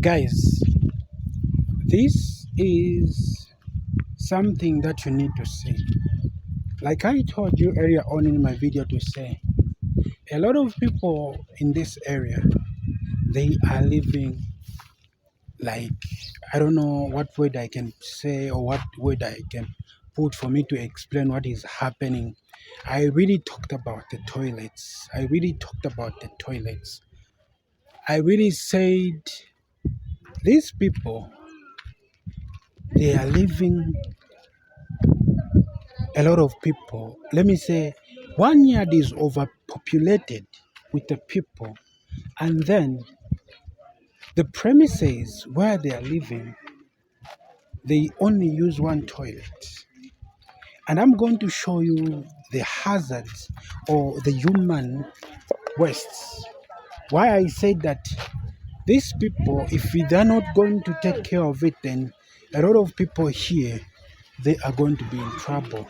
Guys, this is something that you need to see. Like I told you earlier on in my video to say, a lot of people in this area, they are living like, I don't know what word I can say or what word I can put for me to explain what is happening. I really talked about the toilets. I really said these people, they are living a lot of people. Let me say, one yard is overpopulated with the people, and then the premises where they are living, they only use one toilet. And I'm going to show you the hazards or the human wastes. Why I said that these people, if they're not going to take care of it, then a lot of people here, they are going to be in trouble.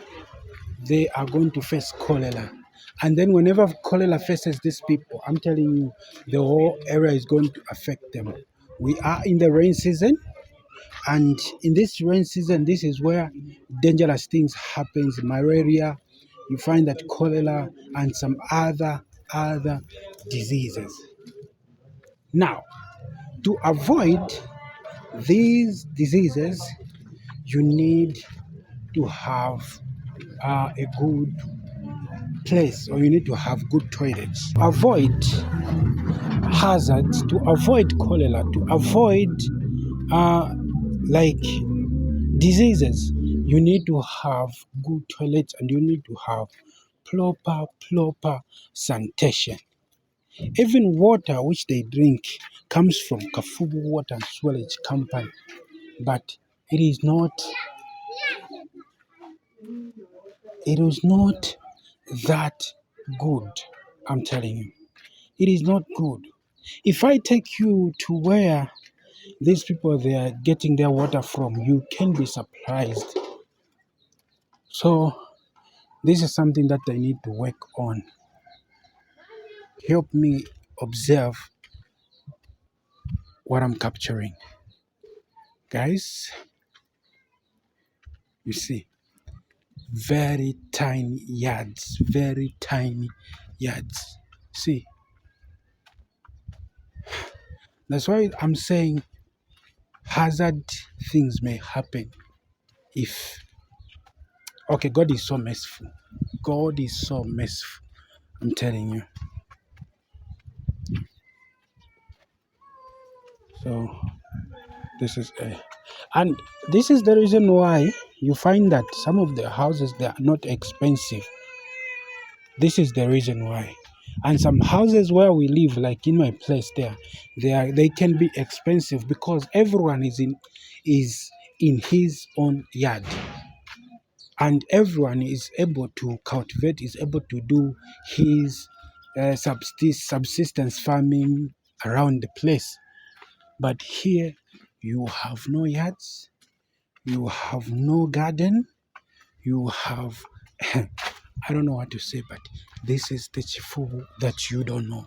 They are going to face cholera. And then whenever cholera faces these people, I'm telling you, the whole area is going to affect them. We are in the rain season, and in this rain season, this is where dangerous things happens. Malaria, you find that cholera and some other diseases. Now, to avoid these diseases, you need to have a good place, or you need to have good toilets. Avoid hazards, to avoid cholera, to avoid like diseases. You need to have good toilets, and you need to have proper sanitation. Even water which they drink comes from Kafubu Water and Sewage Company, but it is not that good. I'm telling you, it is not good. If I take you to where these people they are getting their water from, you can be surprised. So this is something that I need to work on. Help me observe what I'm capturing. Guys, you see, very tiny yards. See, that's why I'm saying hazard things may happen if, okay, God is so merciful. I'm telling you. So this is and this is the reason why you find that some of the houses, they are not expensive. This is the reason why. And some houses where we live, like in my place there, they can be expensive because everyone is in his own yard. And everyone is able to cultivate, is able to do his subsistence farming around the place. But here, you have no yards, you have no garden, you have, I don't know what to say, but this is the chifugu that you don't know.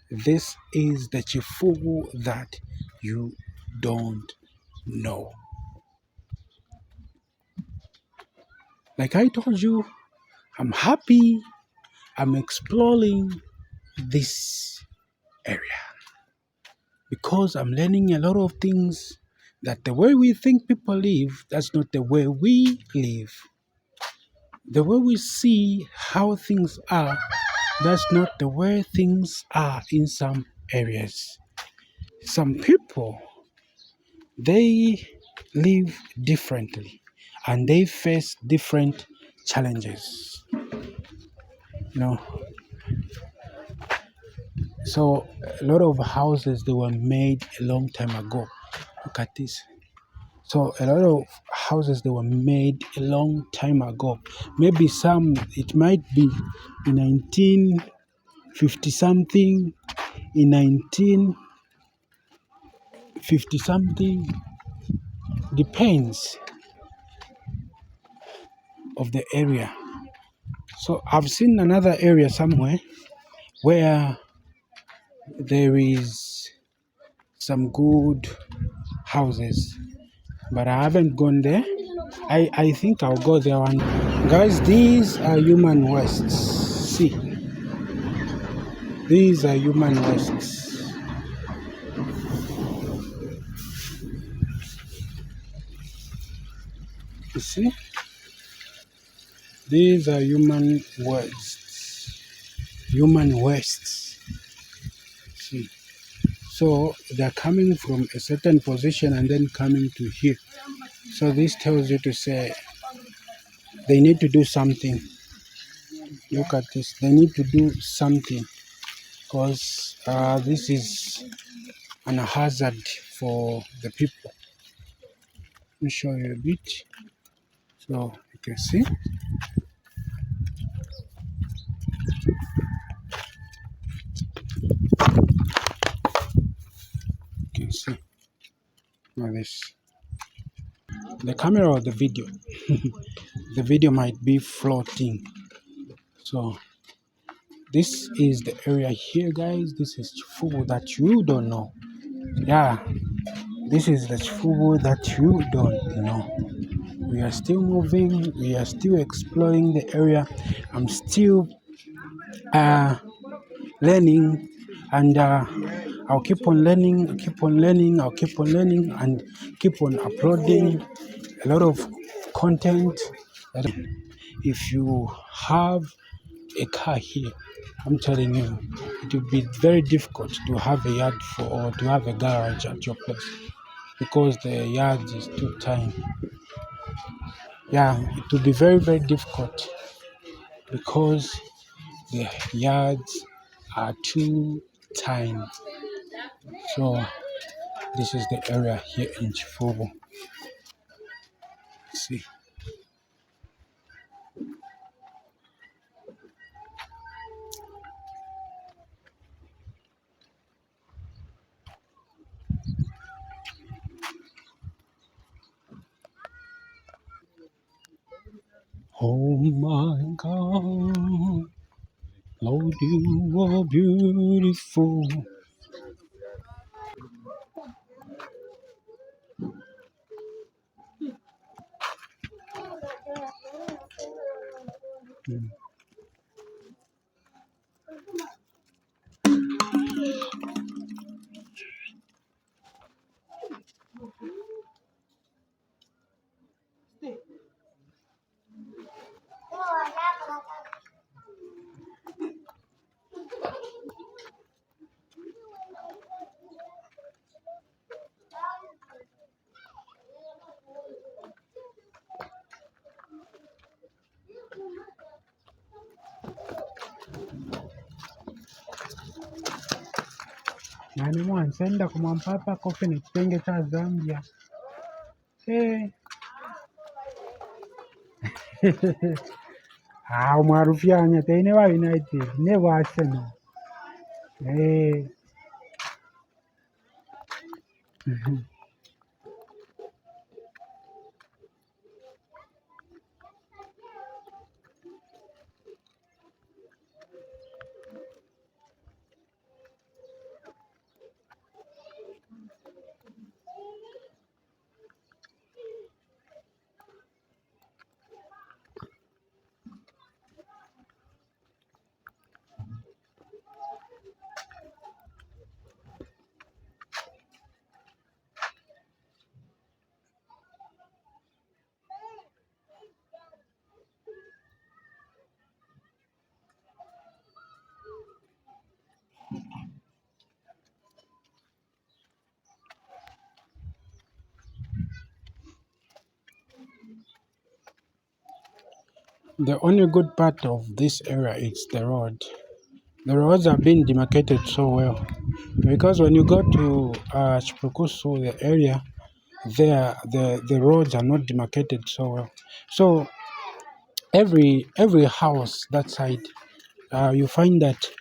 This is the chifugu that you don't know. Like I told you, I'm happy I'm exploring this area because I'm learning a lot of things that the way we think people live, that's not the way we live. The way we see how things are, that's not the way things are in some areas. Some people, they live differently and they face different challenges. You know, so a lot of houses, they were made a long time ago. Look at this. So a lot of houses, they were made a long time ago. Maybe some, it might be in 1950 something, in 1950 something, depends of the area. So I've seen another area somewhere where there is some good houses, but I haven't gone there. I think I'll go there one. Guys, these are human wastes. See, these are human wastes. You see, these are human wastes. Human wastes. See, so they're coming from a certain position and then coming to here. So this tells you to say they need to do something. Look at this. They need to do something because this is an hazard for the people. Let me show you a bit. So you can see. You can see. Now this. The camera or the video. The video might be floating. So this is the area here, guys. This is Chifubu that you don't know. Yeah, this is the Chifubu that you don't know. We are still moving. We are still exploring the area. I'm still learning, and I'll keep on learning, I'll keep on learning, and keep on uploading a lot of content. If you have a car here, I'm telling you, it will be very difficult to have a yard for or to have a garage at your place because the yard is too tiny. Yeah, it will be very, very difficult because the yards are too tiny. So this is the area here in Chifubu. See. Oh my God, Lord, you are beautiful. Nani mwansenda kumwampapa kofe ni kitenge cha Zambia. Eh. Umaarufu yanye teine wa United ne wa Arsenal. Eh. The only good part of this area is the road. The roads are being demarcated so well because when you go to Chipukusu, the area there, the roads are not demarcated so well. So every house that side, you find that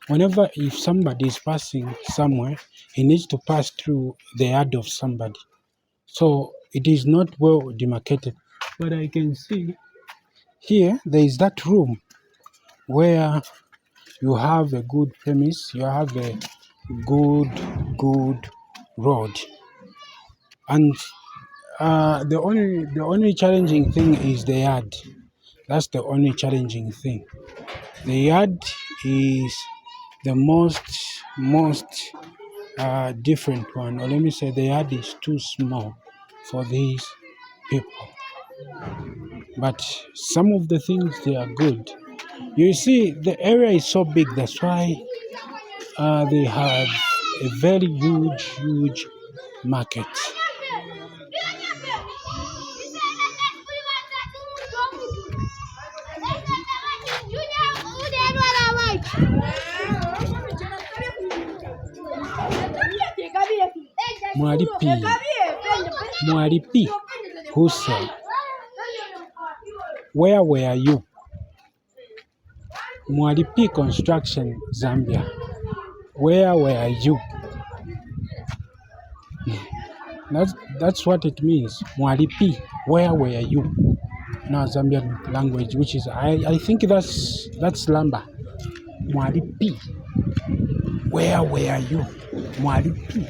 whenever if somebody is passing somewhere, he needs to pass through the yard of somebody. So it is not well demarcated. But I can see here there is that room where you have a good premise, you have a good road. And the only challenging thing is the yard. That's the only challenging thing. The yard is the most different one, or let me say the yard is too small for these people. But some of the things they are good. You see, the area is so big. That's why they have a very huge market. Mwalipi, who said, "Where were you?" Mwalipi Construction, Zambia. Where were you? That's what it means. Mwalipi, where were you? Now Zambian language, which is I think that's Lamba. Mwalipi, where were you? Mwalipi.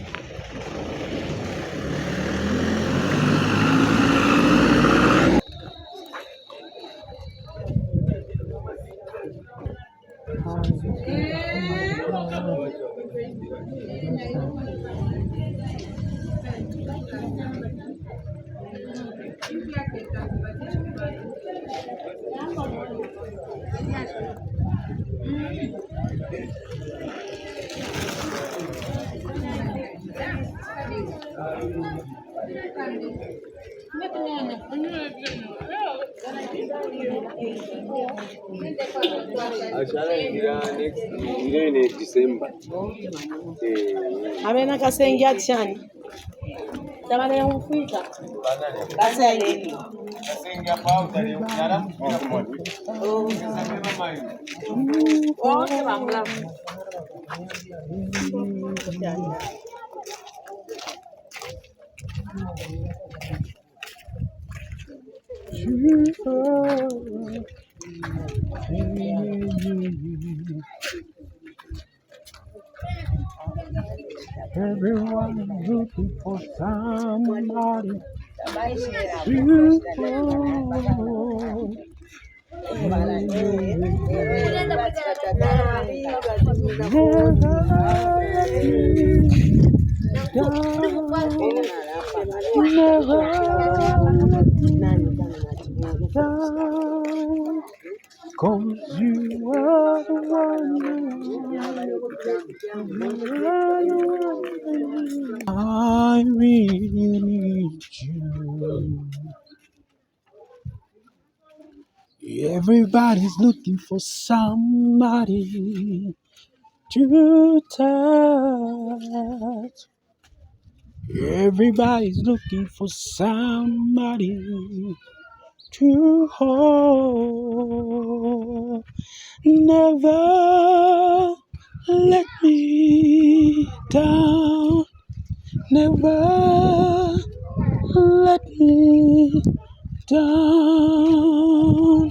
next December. Amena kasenge achani. Tamana yamufika. Kasenge. Kasenge hapa utaliona mmoja. Oh, okay, mamla. Everyone looking for somebody to hold. Cause you are the one I really need you. Everybody's looking for somebody to touch. Everybody's looking for somebody to hold. Never let me down. Never let me down.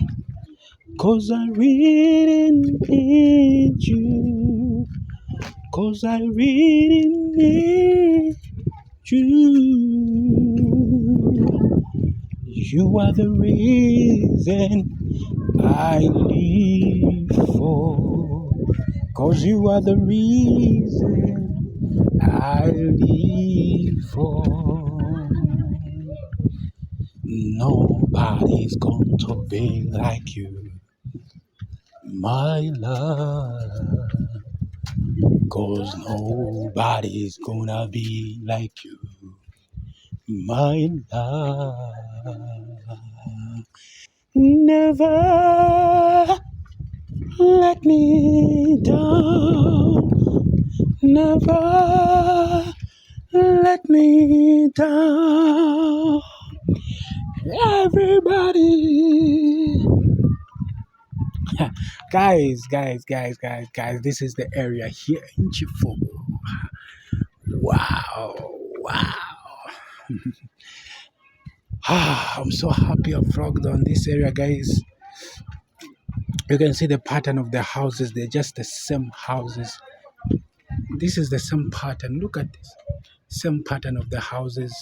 'Cause I really need you. 'Cause I really need you. You are the reason I live for. 'Cause you are the reason I live for. Nobody's going to be like you, my love. 'Cause nobody's gonna be like you, my love. Never let me down. Never let me down. Everybody. Guys, this is the area here in Chifo. Wow. I'm so happy I've vlogged on this area, guys. You can see the pattern of the houses. They're just the same houses. This is the same pattern. Look at this. same pattern of the houses.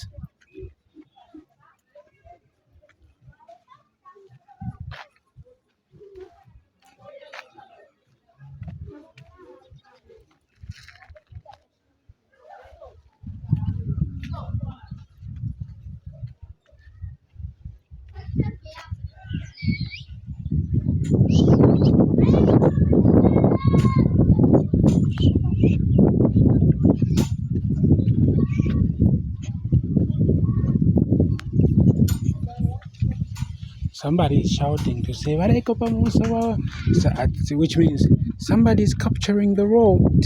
Somebody is shouting to say, "Bareko pamusa wa-" which means somebody is capturing the road.